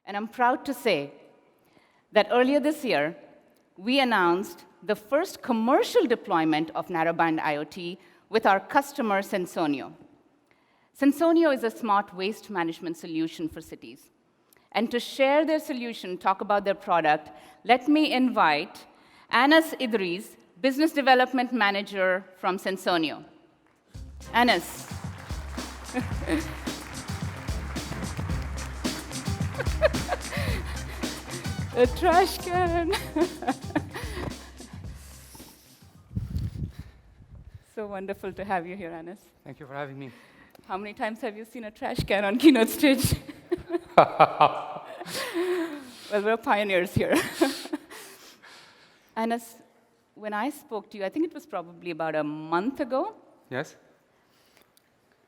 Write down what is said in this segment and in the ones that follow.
And I'm proud to say that earlier this year, we announced the first commercial deployment of Narrowband IoT with our customer, Sensoneo. Sensoneo is a smart waste management solution for cities. And to share their solution, talk about their product, let me invite Anas Idris, Business Development Manager from Sensoneo. Anas. The trash can. So wonderful to have you here, Anas. Thank you for having me. How many times have you seen a trash can on keynote stage? Well, we're pioneers here. Anas, when I spoke to you, I think it was probably about a month ago. Yes?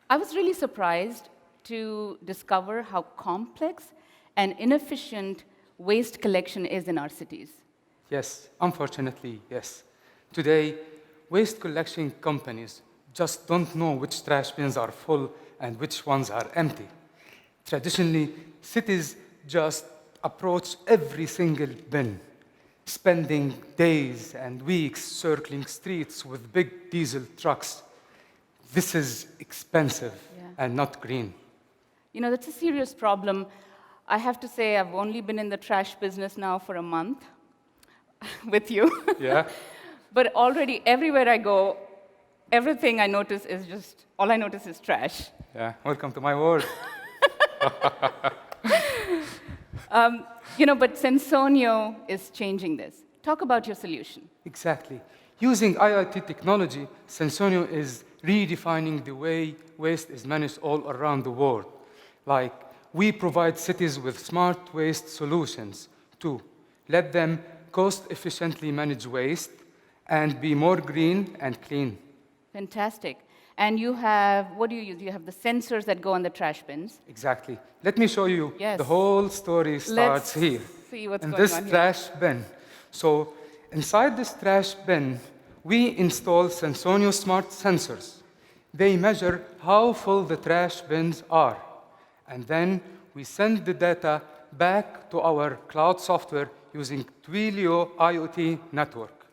I was really surprised to discover how complex and inefficient waste collection is in our cities. Yes, unfortunately, yes. Today, waste collection companies just don't know which trash bins are full and which ones are empty. Traditionally, cities just approach every single bin, spending days and weeks circling streets with big diesel trucks. This is expensive and not green. You know, that's a serious problem. I have to say, I've only been in the trash business now for a month with you. Yeah? But already, everywhere I go, everything I notice is just, all I notice is trash. Yeah, welcome to my world. But Sensoneo is changing this. Talk about your solution. Exactly. Using IoT technology, Sensoneo is redefining the way waste is managed all around the world. Like, we provide cities with smart waste solutions to let them cost-efficiently manage waste and be more green and clean. Fantastic. And you have, what do you use? You have the sensors that go on the trash bins. Exactly. Let me show you. Yes. The whole story starts here. See what's in going this on here. trash bin. So inside this trash bin, we install Sensoneo smart sensors. They measure how full the trash bins are. And then we send the data back to our cloud software using Twilio IoT network.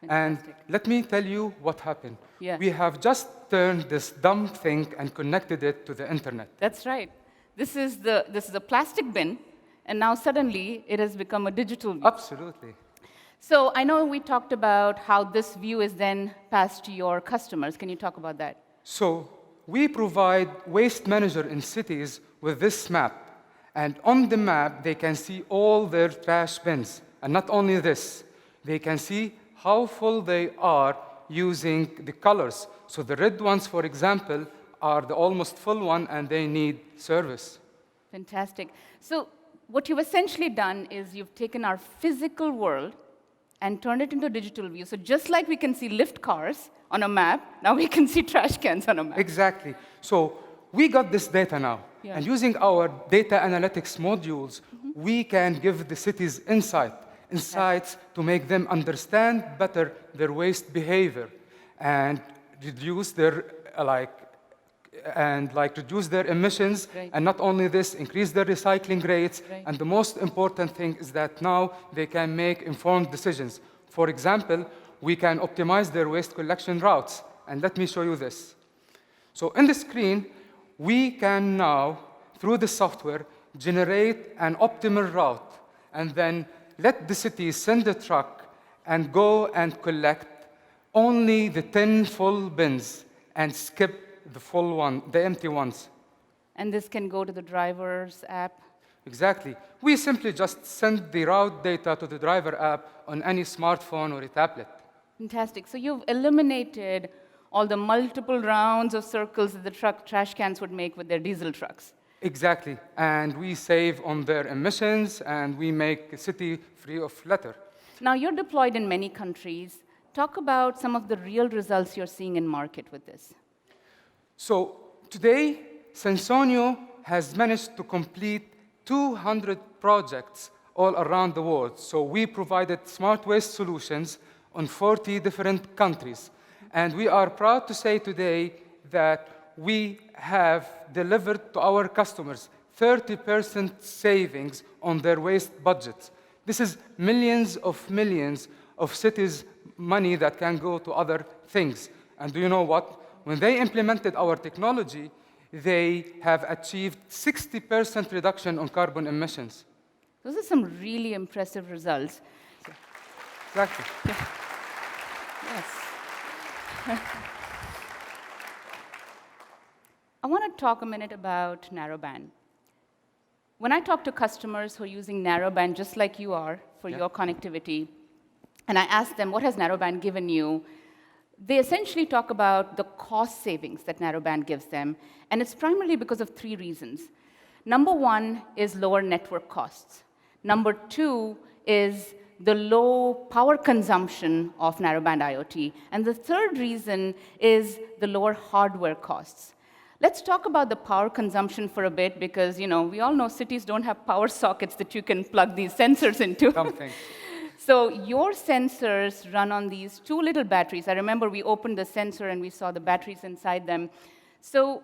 Fantastic. And let me tell you what happened. Yeah. We have just turned this dumb thing and connected it to the internet. That's right. This is a plastic bin, and now suddenly it has become a digital view. Absolutely. So I know we talked about how this view is then passed to your customers. Can you talk about that? So we provide waste manager in cities with this map. And on the map, they can see all their trash bins. And not only this, they can see how full they are using the colors. So the red ones, for example, are the almost full one, and they need service. Fantastic. So what you've essentially done is you've taken our physical world and turned it into a digital view. So just like we can see lift cars on a map, now we can see trash cans on a map. Exactly. So we got this data now. Yeah. And using our data analytics modules, we can give the cities insights to make them understand better their waste behavior and reduce their reduce their emissions. Right. And not only this, increase their recycling rates. Right. And the most important thing is that now they can make informed decisions. For example, we can optimize their waste collection routes. And let me show you this. So in the screen, we can now, through the software, generate an optimal route and then let the city send a truck and go and collect only the 10 full bins and skip the empty ones. And this can go to the driver's app. Exactly. We simply just send the route data to the driver app on any smartphone or a tablet. Fantastic. So you've eliminated all the multiple rounds of circles that the trash cans would make with their diesel trucks. Exactly. And we save on their emissions, and we make the city free of litter. Now, you're deployed in many countries. Talk about some of the real results you're seeing in market with this. So today, Sensoneo has managed to complete 200 projects all around the world. So we provided smart waste solutions on 40 different countries. And we are proud to say today that we have delivered to our customers 30% savings on their waste budgets. This is millions of cities' money that can go to other things. And do you know what? When they implemented our technology, they have achieved 60% reduction on carbon emissions. Those are some really impressive results. Exactly. Yes. I want to talk a minute about narrowband. When I talk to customers who are using narrowband just like you are for your connectivity, and I ask them, what has narrowband given you? They essentially talk about the cost savings that narrowband gives them, and it's primarily because of 3 reasons. Number 1 is lower network costs. Number 2 is the low power consumption of narrowband IoT. And the third reason is the lower hardware costs. Let's talk about the power consumption for a bit, because we all know cities don't have power sockets that you can plug these sensors into. Something. So your sensors run on these 2 little batteries. I remember we opened the sensor and we saw the batteries inside them. So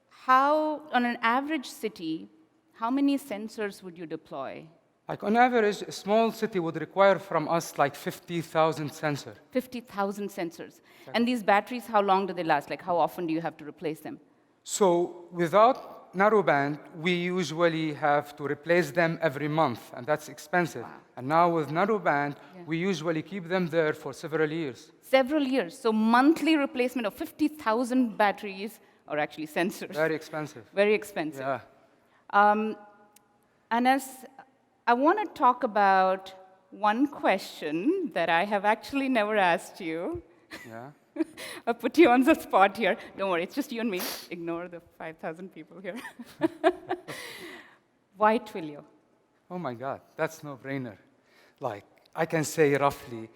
how, on an average city, how many sensors would you deploy? Like on average, a small city would require from us like 50,000 sensors. 50,000 sensors. And these batteries, how long do they last? Like, how often do you have to replace them? So without narrowband, we usually have to replace them every month, and that's expensive. Wow. And now with narrowband, we usually keep them there for several years. Several years. So monthly replacement of 50,000 batteries, or actually sensors. Very expensive. Very expensive. Yeah. Anas, I want to talk about one question that I have actually never asked you. Yeah. I'll put you on the spot here. Don't worry, it's just you and me. Ignore the 5,000 people here. Why Twilio? Oh my God, that's no-brainer. Like, I can say roughly,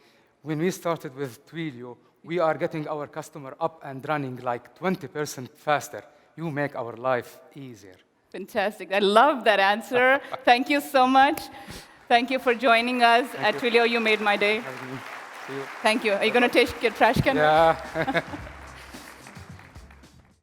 when we started with Twilio, we are getting our customer up and running like 20% faster. You make our life easier. Fantastic. I love that answer. Thank you so much. Thank you for joining us at Twilio. You made my day. See you. Thank you. Are you going to take your trash can? Yeah.